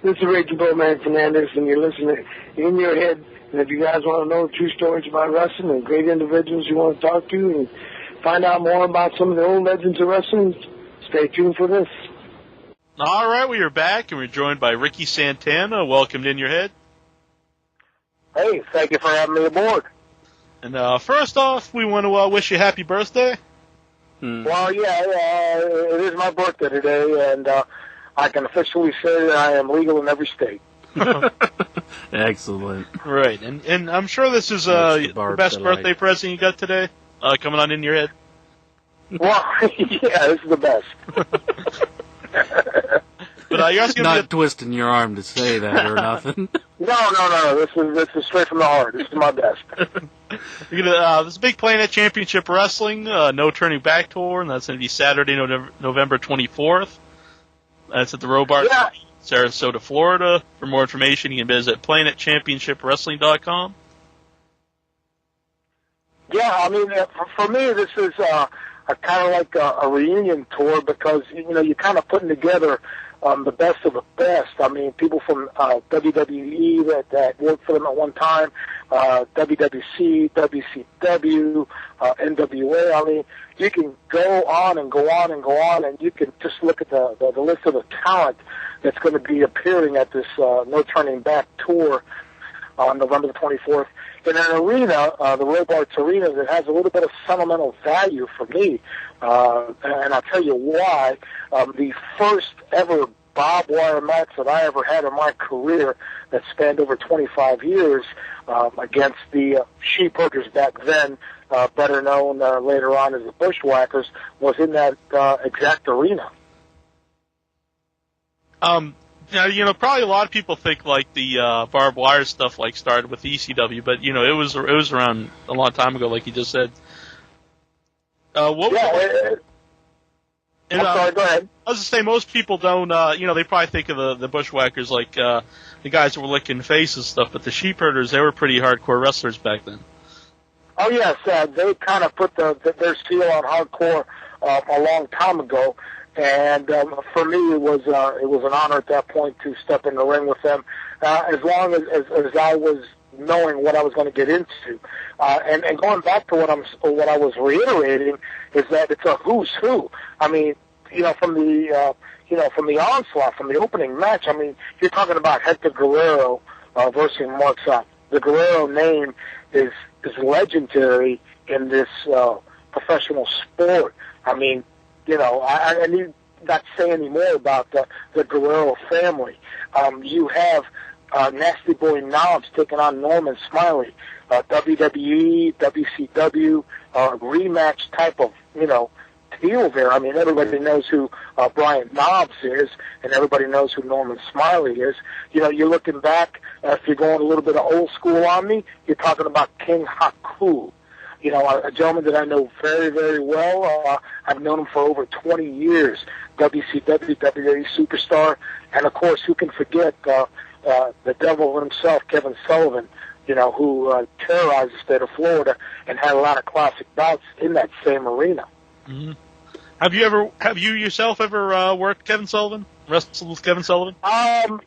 This is Raging Bowman Fernandez, and you're listening In Your Head. And if you guys want to know true stories about wrestling and great individuals you want to talk to and find out more about some of the old legends of wrestling, stay tuned for this. All right, we are back, and we're joined by Ricky Santana. Welcome to In Your Head. Hey, thank you for having me aboard. And first off, we want to wish you happy birthday. Well, it is my birthday today, and I can officially say that I am legal in every state. Excellent. Right, and I'm sure this is the best birthday present you got today, coming on In Your Head. Well, yeah, this is the best. But you're asking not twisting your arm to say that or nothing. No. This is straight from the heart. This is my best. This big Planet Championship Wrestling No Turning Back tour, and that's going to be Saturday, November 24th. That's at the Robarts Arena, Sarasota, Florida. For more information, you can visit planetchampionshipwrestling.com. Yeah, I mean, for me, this is a kind of like a reunion tour because, you're kind of putting together the best of the best. I mean, people from WWE that worked for them at one time, WWC, WCW, NWA. I mean, you can go on and go on and go on, and you can just look at the list of the talent that's going to be appearing at this No Turning Back tour on November the 24th. In an arena, the Robarts Arena, that has a little bit of sentimental value for me. And I'll tell you why. The first ever barbed wire match that I ever had in my career that spanned over 25 years against the Sheepherders back then, better known later on as the Bushwhackers, was in that exact arena. Now, probably a lot of people think like the barbed wire stuff like started with ECW, but it was around a long time ago, like you just said. I'm sorry, go ahead. I was to say most people don't. They probably think of the Bushwhackers like the guys that were licking faces and stuff, but the Sheepherders, they were pretty hardcore wrestlers back then. Oh yes, they kind of put their seal on hardcore a long time ago. And for me, it was an honor at that point to step in the ring with them, as long as I was knowing what I was going to get into. And going back to what I was reiterating is that it's a who's who. I mean, from the onslaught, from the opening match. I mean, you're talking about Hector Guerrero versus Mark Sapp. The Guerrero name is legendary in this professional sport. I mean, I need not say any more about the Guerrero family. You have Nasty Boy Knobs taking on Norman Smiley, WWE, WCW, rematch type of, deal there. I mean, everybody knows who Brian Knobs is, and everybody knows who Norman Smiley is. You're looking back, if you're going a little bit of old school on me, you're talking about King Haku. A gentleman that I know very, very well. I've known him for over 20 years. WCW, WWE superstar. And, of course, who can forget the devil himself, Kevin Sullivan, who terrorized the state of Florida and had a lot of classic bouts in that same arena. Mm-hmm. Have you yourself ever worked Kevin Sullivan? Wrestled with Kevin Sullivan?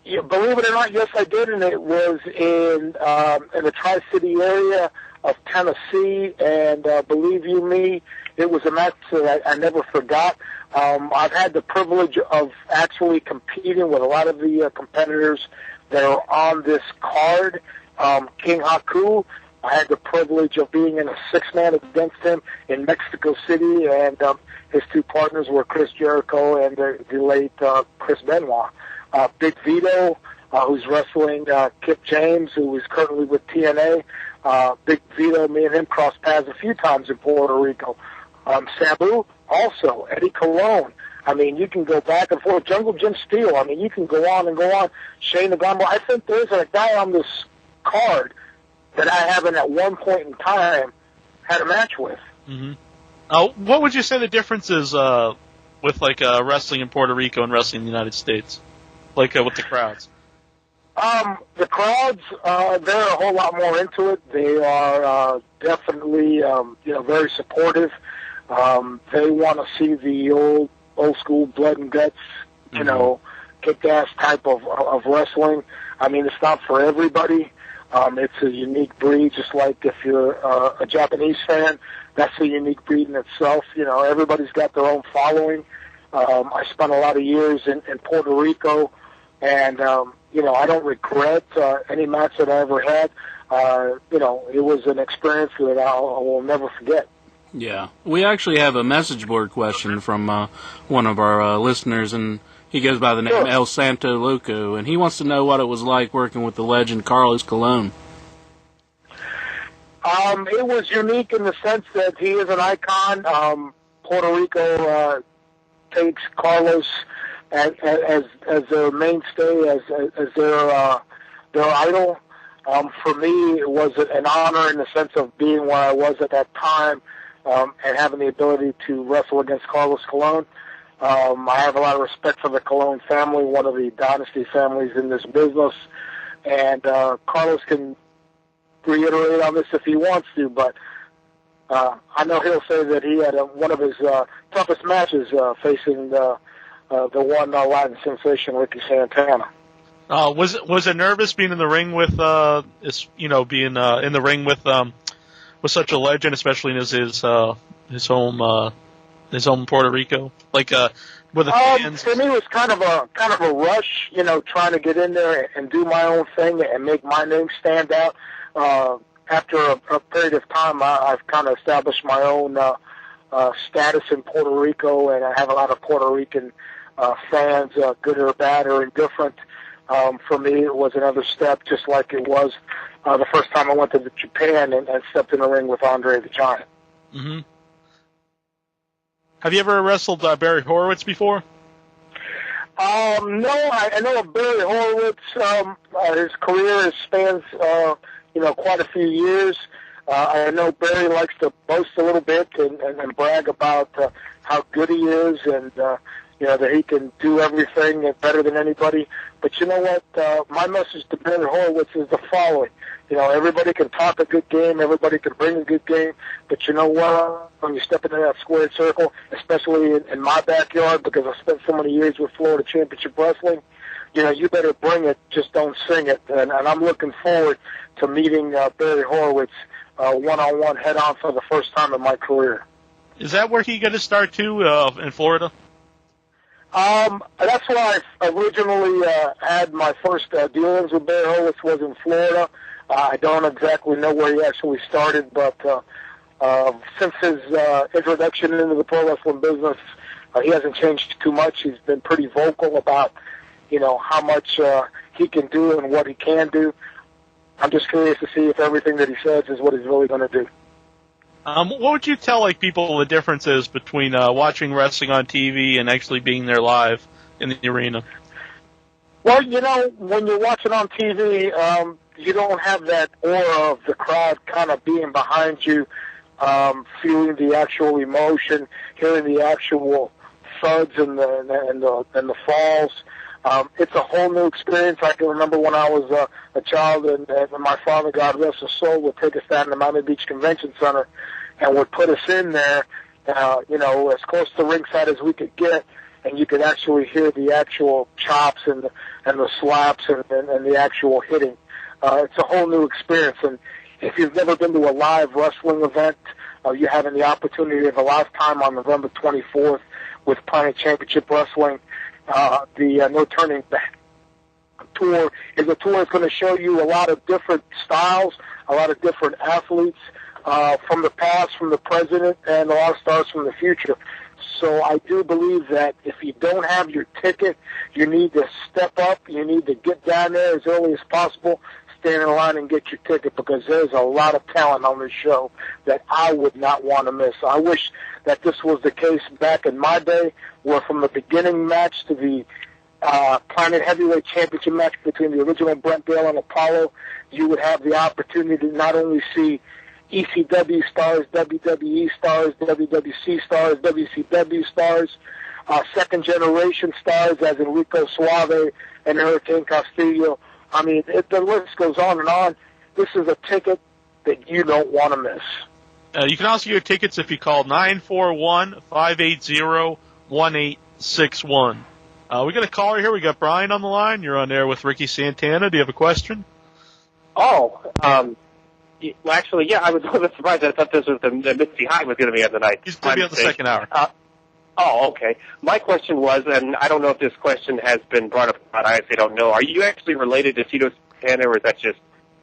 Believe it or not, yes, I did, and it was in the Tri-City area of Tennessee, and believe you me, it was a match that I never forgot. I've had the privilege of actually competing with a lot of the competitors that are on this card. King Haku, I had the privilege of being in a six-man against him in Mexico City, and his two partners were Chris Jericho and the late Chris Benoit. Big Vito, who's wrestling Kip James, who is currently with TNA. Big Vito, me and him crossed paths a few times in Puerto Rico. Sabu, also. Eddie Colon. I mean, you can go back and forth. Jungle Jim Steele. I mean, you can go on and go on. Shane Nagamo. I think there's a guy on this card that I haven't at one point in time had a match with. Mm-hmm. What would you say the difference is with wrestling in Puerto Rico and wrestling in the United States, with the crowds? The crowds, they're a whole lot more into it. They are definitely, very supportive. They want to see the old school blood and guts, kick-ass type of wrestling. I mean, it's not for everybody. It's a unique breed, just like if you're a Japanese fan, that's a unique breed in itself. You know, everybody's got their own following. I spent a lot of years in Puerto Rico, and, you know, I don't regret any match that I ever had. You know, it was an experience that I will never forget. Yeah. We actually have a message board question from one of our listeners, and he goes by the name El Santo Loco, and he wants to know what it was like working with the legend Carlos Cologne. It was unique in the sense that he is an icon. Puerto Rico takes Carlos as their mainstay, as their idol. For me, it was an honor in the sense of being where I was at that time and having the ability to wrestle against Carlos Cologne. I have a lot of respect for the Cologne family, one of the dynasty families in this business, and Carlos can reiterate on this if he wants to, but I know he'll say that he had one of his toughest matches facing the one Latin sensation, Ricky Santana. Was it nervous being in the ring with being in the ring with such a legend, especially in his home Puerto Rico, like with the fans? For me, it was kind of a rush, you know, trying to get in there and do my own thing and make my name stand out. After a period of time, I've kind of established my own status in Puerto Rico, and I have a lot of Puerto Rican fans, good or bad or indifferent. For me, it was another step, just like it was the first time I went to Japan and stepped in the ring with Andre the Giant. Mm-hmm. Have you ever wrestled Barry Horowitz before? No, I know of Barry Horowitz. His career spans, quite a few years. I know Barry likes to boast a little bit and brag about how good he is and, that he can do everything better than anybody. But you know what? My message to Barry Horowitz is the following. You know, everybody can talk a good game, everybody can bring a good game, but you know what? When you step into that squared circle, especially in my backyard, because I spent so many years with Florida Championship Wrestling, you know, you better bring it, just don't sing it. And I'm looking forward to meeting Barry Horowitz one-on-one, head-on for the first time in my career. Is that where he got to start, too, in Florida? That's where I originally had my first dealings with Barry Horowitz, was in Florida. I don't exactly know where he actually started, but since his introduction into the pro wrestling business, he hasn't changed too much. He's been pretty vocal about, you know, how much he can do and what he can do. I'm just curious to see if everything that he says is what he's really going to do. What would you tell people the difference is between watching wrestling on TV and actually being there live in the arena? Well, you know, when you're watching on TV, you don't have that aura of the crowd kind of being behind you, feeling the actual emotion, hearing the actual thuds and the falls. It's a whole new experience. I can remember when I was a child, and my father, God rest his soul, would take us down to the Miami Beach Convention Center and would put us in there, as close to ringside as we could get, and you could actually hear the actual chops and the slaps and the actual hitting. It's a whole new experience, and if you've never been to a live wrestling event, you're having the opportunity of a lifetime on November 24th with Planet Championship Wrestling. The No Turning Back tour is a tour that's going to show you a lot of different styles, a lot of different athletes from the past, from the present, and a lot of stars from the future. So I do believe that if you don't have your ticket, you need to step up. You need to get down there as early as possible, stand in line and get your ticket, because there's a lot of talent on this show that I would not want to miss. I wish that this was the case back in my day, where from the beginning match to the Planet Heavyweight Championship match between the original Brent Dail and Apollo, you would have the opportunity to not only see ECW stars, WWE stars, WWC stars, WCW stars, second-generation stars as Enrico Suave and Hurricane Castillo. I mean, the list goes on and on. This is a ticket that you don't want to miss. You can also get tickets if you call 941-580-1861. We got a caller here. We got Brian on the line. You're on air with Ricky Santana. Do you have a question? Oh, well, actually, yeah, I was a little bit surprised. I thought this was the Mitzi High was going to be on tonight. He's going to be on the second hour. Okay. My question was, and I don't know if this question has been brought up, but I honestly don't know. Are you actually related to Vito Santana, or is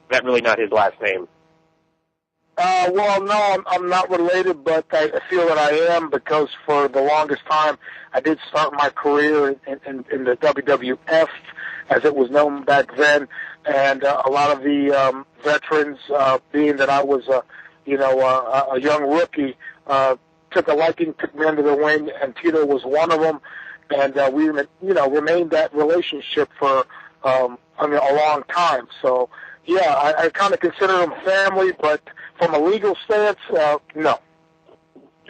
that really not his last name? Well, no, I'm not related, but I feel that I am because for the longest time I did start my career in the WWF, as it was known back then, and a lot of the veterans, being that I was a young rookie, took a liking, took me under the wing, and Tito was one of them, and we remained that relationship for a long time. So yeah, I kind of consider them family, but from a legal stance, no.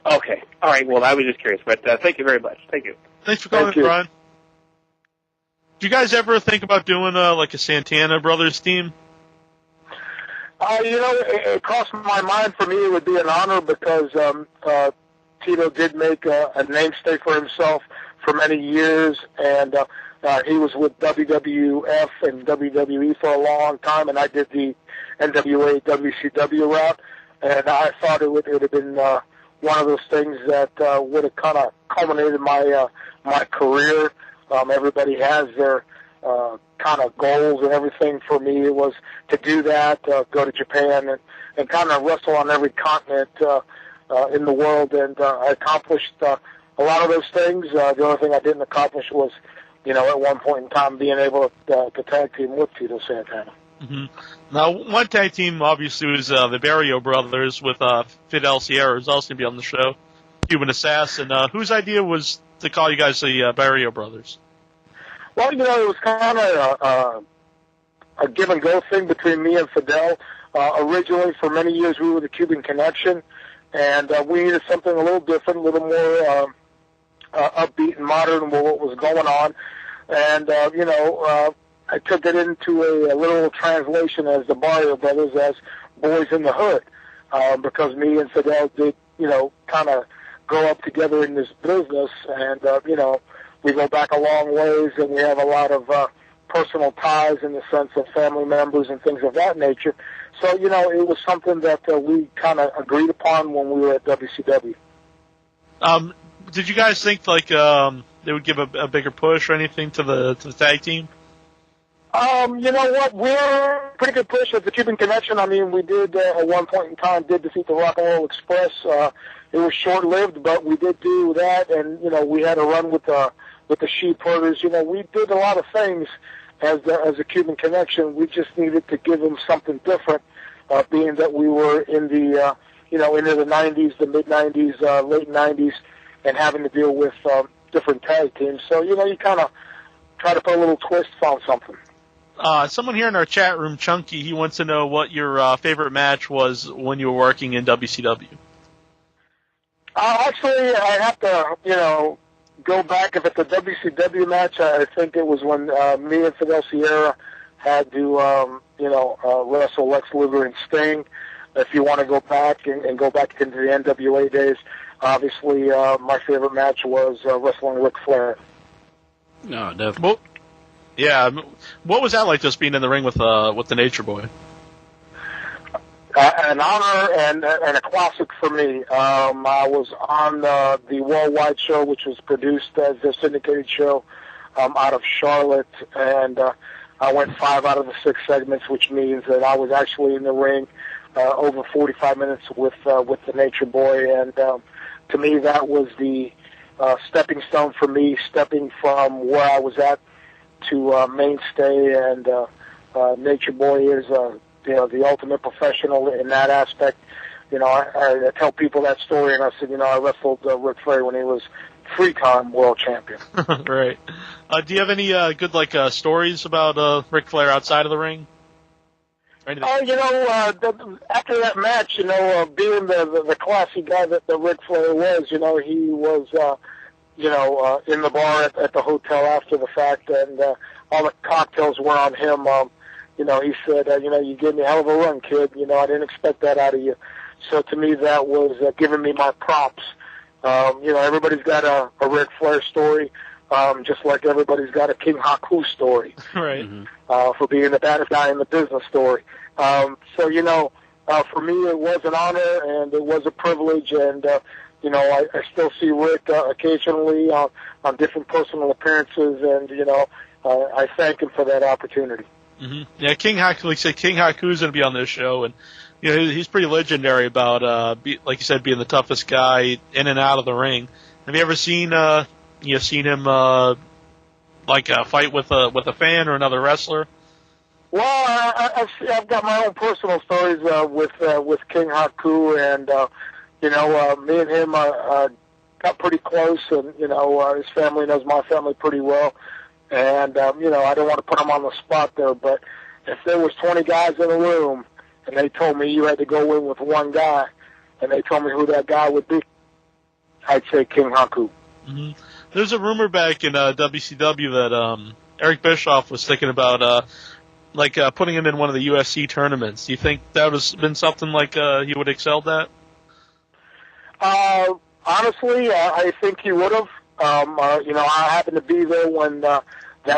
Okay. All right. Well, I was just curious, but thank you very much. Thank you. Thanks for calling, Brian. Do you guys ever think about doing like a Santana Brothers team? It crossed my mind. For me, it would be an honor because Tito did make a namesake for himself for many years, and he was with WWF and WWE for a long time, and I did the NWA WCW route, and I thought it would have been one of those things that would have kind of culminated my career. Everybody has their kind of goals and everything. For me, it was to do that, go to Japan and kind of wrestle on every continent in the world, and I accomplished a lot of those things. The only thing I didn't accomplish was, at one point in time, being able to tag team with Tito Santana. Mm-hmm. Now, one tag team obviously was the Barry Brothers with Fidel Sierra, who's also going to be on the show, Cuban Assassin. Whose idea was to call you guys the Barry Brothers? Well, it was kind of a give and go thing between me and Fidel. Originally, for many years, we were the Cuban Connection, and we needed something a little different, a little more upbeat and modern with what was going on. And, I took it into a literal translation as the Barry Brothers, as Boys in the Hood, because me and Fidel did, kind of grow up together in this business, and, we go back a long ways, and we have a lot of personal ties in the sense of family members and things of that nature. So, it was something that we kind of agreed upon when we were at WCW. Did you guys think they would give a bigger push or anything to the tag team? You know what? We're a pretty good push at the Cuban Connection. I mean, we did, at one point in time, defeat the Rock and Roll Express. It was short-lived, but we did do that, and, we had a run with the Sheep Herders. We did a lot of things as a Cuban Connection. We just needed to give them something different, being that we were in the, into the 90s, the mid-90s, late 90s, and having to deal with different tag teams. So, you kind of try to put a little twist on something. Someone here in our chat room, Chunky, he wants to know what your favorite match was when you were working in WCW. Actually, I have to, go back. If it's a WCW match, I think it was when me and Fidel Sierra had to, wrestle Lex Luger and Sting. If you want to go back and go back into the NWA days, obviously my favorite match was wrestling Ric Flair. No, definitely. Well, yeah, what was that like, just being in the ring with the Nature Boy? An honor and a classic for me. I was on the Worldwide show, which was produced as a syndicated show out of Charlotte, and I went 5 out of the 6 segments, which means that I was actually in the ring over 45 minutes with the Nature Boy, and to me that was the stepping stone for me, stepping from where I was at to mainstay, and Nature Boy is the ultimate professional in that aspect. I tell people that story, and I said, I wrestled Ric Flair when he was 3-time world champion. Right. Do you have any good stories about Ric Flair outside of the ring? After that match, being the classy guy that the Ric Flair was, he was in the bar at the hotel after the fact, and all the cocktails were on him. He said, you gave me a hell of a run, kid. I didn't expect that out of you. So to me, that was giving me my props. Everybody's got a Ric Flair story. just like everybody's got a King Haku story. Right. For being the baddest guy in the business story. So, you know, for me it was an honor and it was a privilege, and, you know, I still see Rick occasionally on different personal appearances, and, you know, I thank him for that opportunity. Mm-hmm. Yeah, King Haku, like I said, King Haku's going to be on this show, and you know he's pretty legendary about, like you said, being the toughest guy in and out of the ring. Have you ever seen him like fight with a fan or another wrestler? Well, I've got my own personal stories with King Haku, and you know, me and him got pretty close, and you know, his family knows my family pretty well. And, you know, I don't want to put him on the spot there, but if there was 20 guys in a room and they told me you had to go in with one guy and they told me who that guy would be, I'd say King Haku. Mm-hmm. There's a rumor back in WCW that Eric Bischoff was thinking about putting him in one of the UFC tournaments. Do you think that would have been something like he would have excelled at? Honestly, I think he would have. You know, I happened to be there when that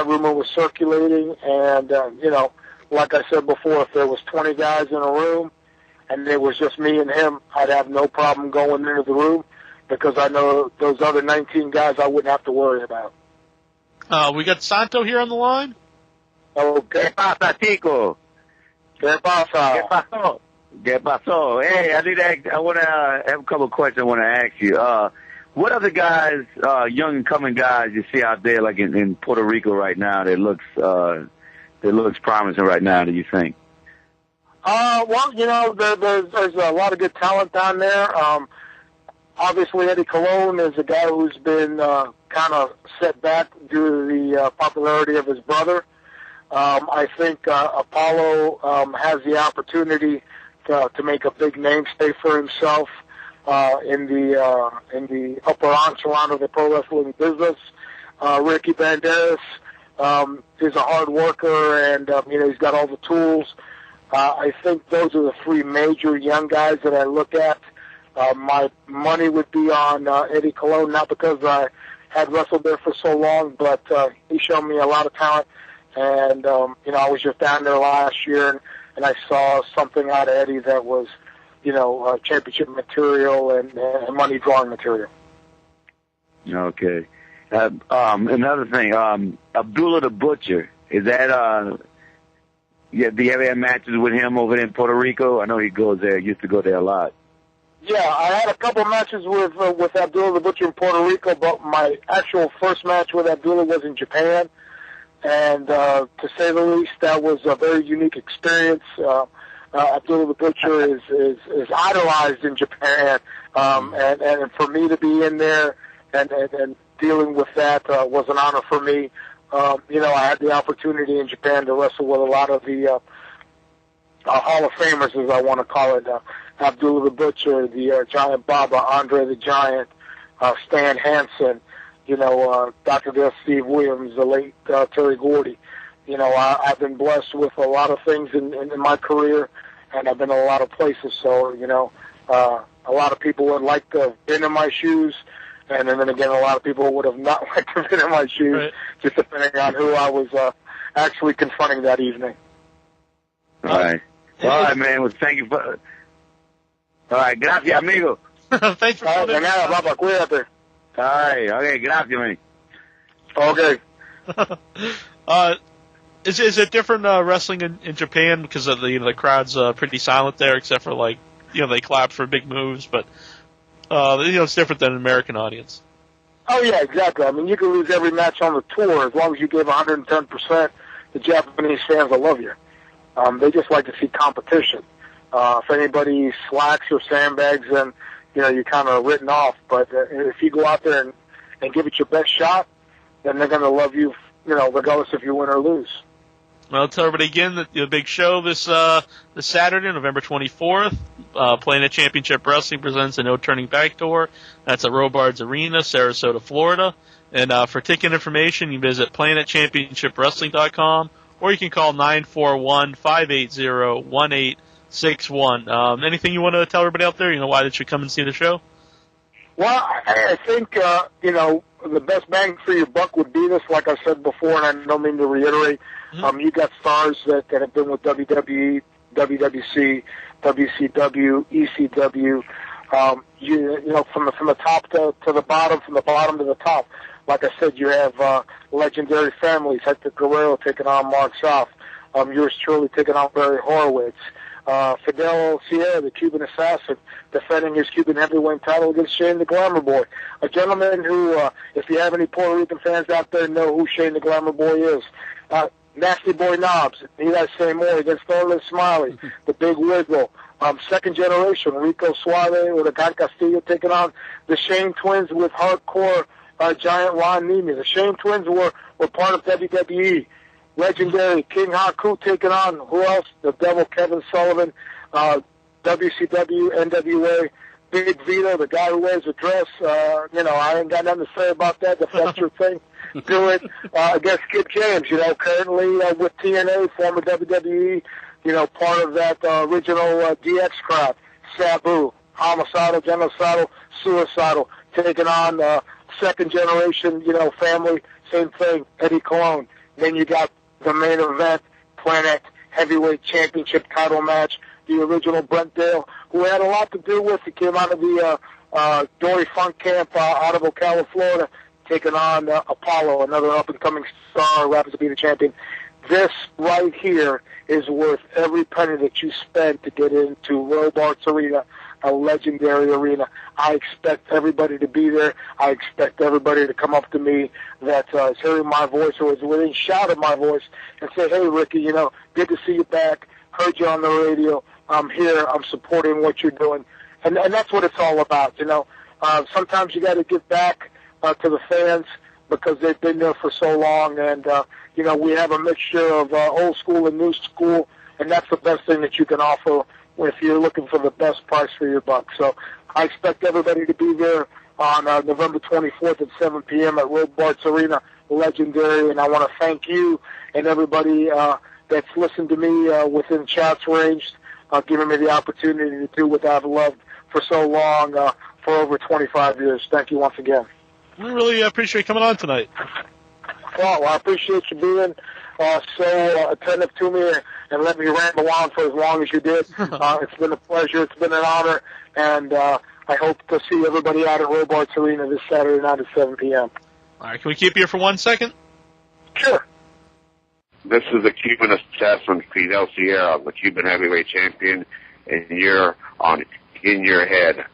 rumor was circulating, and you know, like I said before, if there was 20 guys in a room and it was just me and him, I'd have no problem going into the room because I know those other 19 guys I wouldn't have to worry about. We got Santo here on the line. Okay. ¿Qué pasa, chico? ¿Qué pasa? ¿Qué pasó? ¿Qué pasó? Hey, I want to have a couple of questions I want to ask you. What other guys, young and coming guys, you see out there, like in Puerto Rico right now, that looks promising right now? Do you think? Well, you know, there's a lot of good talent down there. Obviously, Eddie Cologne is a guy who's been kind of set back due to the popularity of his brother. I think Apollo has the opportunity to make a big name stay for himself. In the upper echelon of the pro wrestling business. Ricky Banderas is a hard worker, and you know, he's got all the tools. I think those are the three major young guys that I look at. My money would be on Eddie Cologne, not because I had wrestled there for so long, but he showed me a lot of talent. And you know, I was just down there last year, and I saw something out of Eddie that was, you know, championship material and money drawing material. Okay. Another thing, Abdullah the Butcher, is that, do you ever have matches with him over there in Puerto Rico? I know he goes there, used to go there a lot. Yeah, I had a couple matches with Abdullah the Butcher in Puerto Rico, but my actual first match with Abdullah was in Japan. And to say the least, that was a very unique experience. Abdullah the Butcher is idolized in Japan, and for me to be in there and dealing with that was an honor for me. You know, I had the opportunity in Japan to wrestle with a lot of the Hall of Famers, as I want to call it. Abdullah the Butcher, the Giant Baba, Andre the Giant, Stan Hansen, you know, Dr. Death Steve Williams, the late Terry Gordy. You know, I've been blessed with a lot of things in my career, and I've been in a lot of places. So, you know, a lot of people would like to have been in my shoes, and then again, a lot of people would have not liked to have been in my shoes, right, just depending on who I was actually confronting that evening. All right. All right, man. Well, thank you for... All right. Gracias, amigo. Thanks for calling. De nada, papá. Cuídate. All right. Okay. Gracias, man. Okay. Is it different wrestling in Japan because of the crowd's pretty silent there, except for like, you know, they clap for big moves, but you know, it's different than an American audience. Oh yeah, exactly. I mean, you can lose every match on the tour as long as you give 110%. The Japanese fans will love you. They just like to see competition. If anybody slacks or sandbags, then you know you're kind of written off. But if you go out there and give it your best shot, then they're going to love you, you know, regardless if you win or lose. Well, tell everybody again the big show this Saturday, November 24th. Planet Championship Wrestling presents a No Turning Back tour. That's at Robarts Arena, Sarasota, Florida. And for ticket information, you visit planetchampionshipwrestling.com, or you can call 941-580-1861. Anything you want to tell everybody out there? You know why they should come and see the show? Well, I think, you know, the best bang for your buck would be this, like I said before, and I don't mean to reiterate. You got stars that have been with WWE, WWC, WCW, ECW. You know, from the top to the bottom, from the bottom to the top. Like I said, you have legendary families, Hector Guerrero taking on Mark South. Yours truly taking on Barry Horowitz. Fidel Sierra, the Cuban assassin, defending his Cuban heavyweight title against Shane the Glamour Boy. A gentleman who, if you have any Puerto Rican fans out there, know who Shane the Glamour Boy is. Nasty Boy Knobs, he got to say more, against Orlando Smiley, the Big Wiggle. Second generation, Rico Suave or the Don Castillo taking on the Shane twins with hardcore giant Ron Nemi. The Shane twins were part of WWE. Legendary King Haku taking on, who else? The Devil Kevin Sullivan, WCW, NWA, Big Vito, the guy who wears a dress. You know, I ain't got nothing to say about that. If that's your thing, do it. Against Kip James, you know, currently with TNA, former WWE, you know, part of that original DX crowd. Sabu, homicidal, genocidal, suicidal, taking on second generation, you know, family, same thing, Eddie Cologne. Then you got the main event, Planet Heavyweight Championship title match, the original Brent Dail, who had a lot to do with. He came out of the Dory Funk camp out of Ocala, Florida, taking on Apollo, another up-and-coming star who happens to be the champion. This right here is worth every penny that you spend to get into Robarts Arena, a legendary arena. I expect everybody to be there. I expect everybody to come up to me that is hearing my voice or is within shout of my voice and say, hey, Ricky, you know, good to see you back. Heard you on the radio. I'm here. I'm supporting what you're doing. And that's what it's all about, you know. Sometimes you got to give back to the fans because they've been there for so long. And, you know, we have a mixture of old school and new school, and that's the best thing that you can offer if you're looking for the best price for your buck. So I expect everybody to be there on November 24th at 7 p.m. at Robarts Arena, legendary. And I want to thank you and everybody that's listened to me within chat's range, giving me the opportunity to do what I've loved for so long, for over 25 years. Thank you once again. We really appreciate you coming on tonight. Well, I appreciate you being so attentive to me and let me ramble on for as long as you did. It's been a pleasure. It's been an honor. And I hope to see everybody out at Robarts Arena this Saturday night at 7 p.m. All right, can we keep you here for 1 second? Sure. This is the Cuban assassin, Fidel Sierra, the Cuban heavyweight champion, and you're on In Your Head.